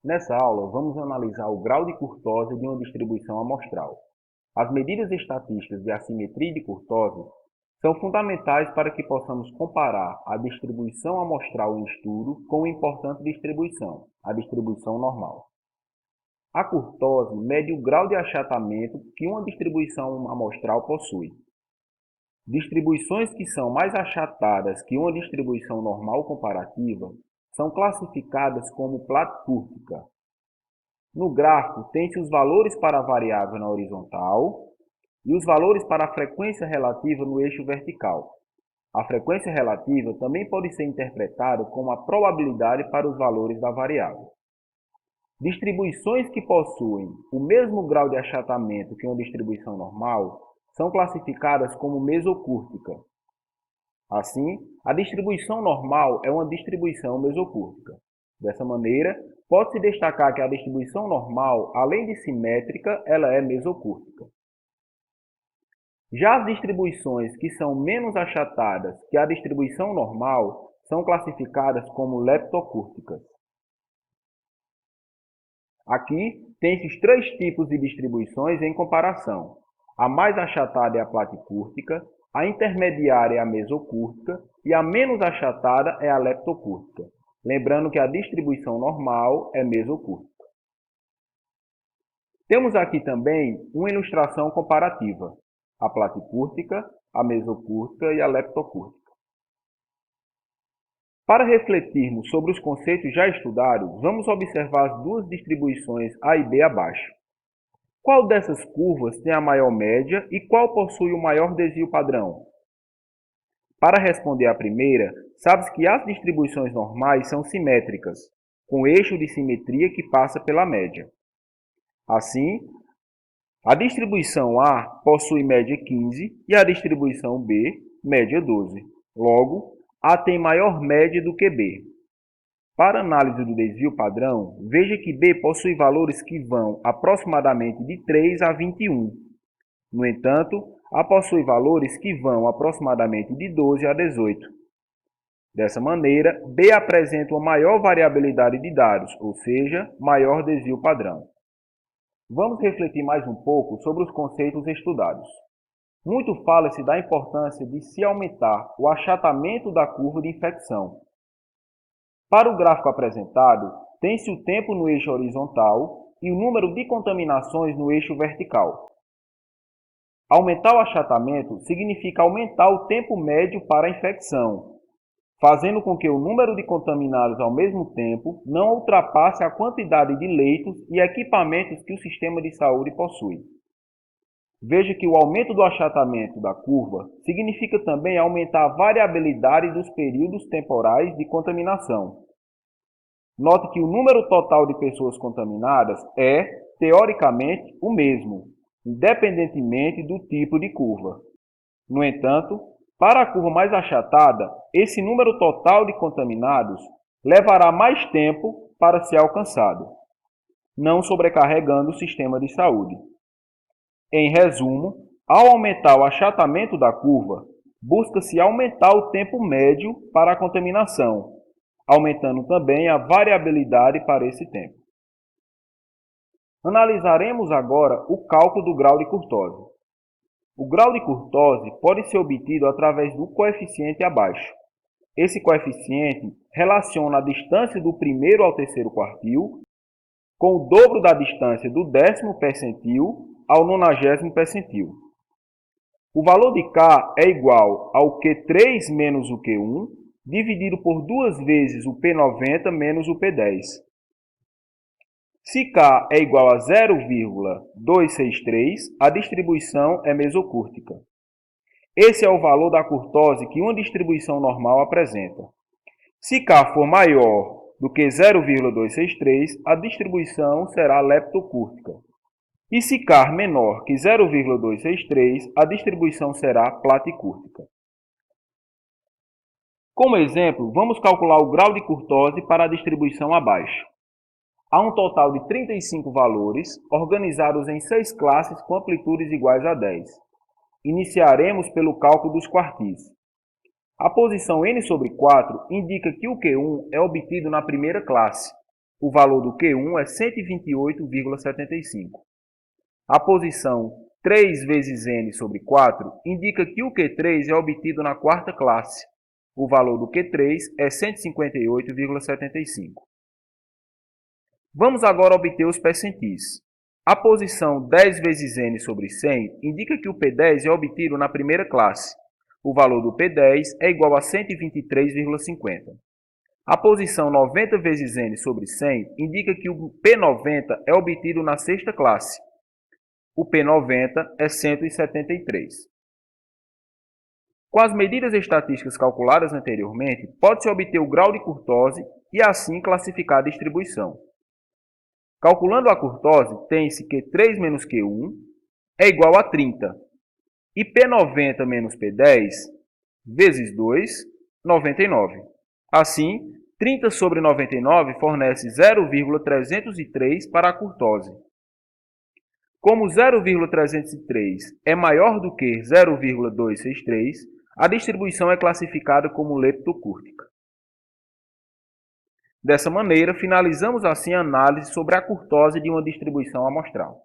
Nessa aula, vamos analisar o grau de curtose de uma distribuição amostral. As medidas estatísticas de assimetria e de curtose são fundamentais para que possamos comparar a distribuição amostral em estudo com uma importante distribuição, a distribuição normal. A curtose mede o grau de achatamento que uma distribuição amostral possui. Distribuições que são mais achatadas que uma distribuição normal comparativa são classificadas como platicúrtica. No gráfico, tem-se os valores para a variável na horizontal e os valores para a frequência relativa no eixo vertical. A frequência relativa também pode ser interpretada como a probabilidade para os valores da variável. Distribuições que possuem o mesmo grau de achatamento que uma distribuição normal são classificadas como mesocúrtica. Assim, a distribuição normal é uma distribuição mesocúrtica. Dessa maneira, pode-se destacar que a distribuição normal, além de simétrica, ela é mesocúrtica. Já as distribuições que são menos achatadas que a distribuição normal são classificadas como leptocúrticas. Aqui tem esses três tipos de distribuições em comparação. A mais achatada é a platicúrtica, a intermediária é a mesocúrtica e a menos achatada é a leptocúrtica. Lembrando que a distribuição normal é mesocúrtica. Temos aqui também uma ilustração comparativa, a platicúrtica, a mesocúrtica e a leptocúrtica. Para refletirmos sobre os conceitos já estudados, vamos observar as duas distribuições A e B abaixo. Qual dessas curvas tem a maior média e qual possui o maior desvio padrão? Para responder à primeira, sabe-se que as distribuições normais são simétricas, com eixo de simetria que passa pela média. Assim, a distribuição A possui média 15 e a distribuição B, média 12. Logo, A tem maior média do que B. Para análise do desvio padrão, veja que B possui valores que vão aproximadamente de 3 a 21. No entanto, A possui valores que vão aproximadamente de 12 a 18. Dessa maneira, B apresenta uma maior variabilidade de dados, ou seja, maior desvio padrão. Vamos refletir mais um pouco sobre os conceitos estudados. Muito fala-se da importância de se aumentar o achatamento da curva de infecção. Para o gráfico apresentado, tem-se o tempo no eixo horizontal e o número de contaminações no eixo vertical. Aumentar o achatamento significa aumentar o tempo médio para a infecção, fazendo com que o número de contaminados ao mesmo tempo não ultrapasse a quantidade de leitos e equipamentos que o sistema de saúde possui. Veja que o aumento do achatamento da curva significa também aumentar a variabilidade dos períodos temporais de contaminação. Note que o número total de pessoas contaminadas é, teoricamente, o mesmo, independentemente do tipo de curva. No entanto, para a curva mais achatada, esse número total de contaminados levará mais tempo para ser alcançado, não sobrecarregando o sistema de saúde. Em resumo, ao aumentar o achatamento da curva, busca-se aumentar o tempo médio para a contaminação, aumentando também a variabilidade para esse tempo. Analisaremos agora o cálculo do grau de curtose. O grau de curtose pode ser obtido através do coeficiente abaixo. Esse coeficiente relaciona a distância do primeiro ao terceiro quartil com o dobro da distância do 10º percentil ao 90º percentil. O valor de K é igual ao Q3 menos o Q1, dividido por 2 vezes o P90 menos o P10. Se K é igual a 0,263, a distribuição é mesocúrtica. Esse é o valor da curtose que uma distribuição normal apresenta. Se K for maior do que 0,263, a distribuição será leptocúrtica. E se K menor que 0,263, a distribuição será platicúrtica. Como exemplo, vamos calcular o grau de curtose para a distribuição abaixo. Há um total de 35 valores, organizados em 6 classes com amplitudes iguais a 10. Iniciaremos pelo cálculo dos quartis. A posição n sobre 4 indica que o Q1 é obtido na primeira classe, o valor do Q1 é 128,75. A posição 3 vezes n sobre 4 indica que o Q3 é obtido na quarta classe. O valor do Q3 é 158,75. Vamos agora obter os percentis. A posição 10 vezes n sobre 100 indica que o P10 é obtido na primeira classe. O valor do P10 é igual a 123,50. A posição 90 vezes n sobre 100 indica que o P90 é obtido na sexta classe. O P90 é 173. Com as medidas estatísticas calculadas anteriormente, pode-se obter o grau de curtose e assim classificar a distribuição. Calculando a curtose, tem-se que 3 menos Q1 é igual a 30 e P90 menos P10 vezes 2, 99. Assim, 30 sobre 99 fornece 0,303 para a curtose. Como 0,303 é maior do que 0,263, a distribuição é classificada como leptocúrtica. Dessa maneira, finalizamos assim a análise sobre a curtose de uma distribuição amostral.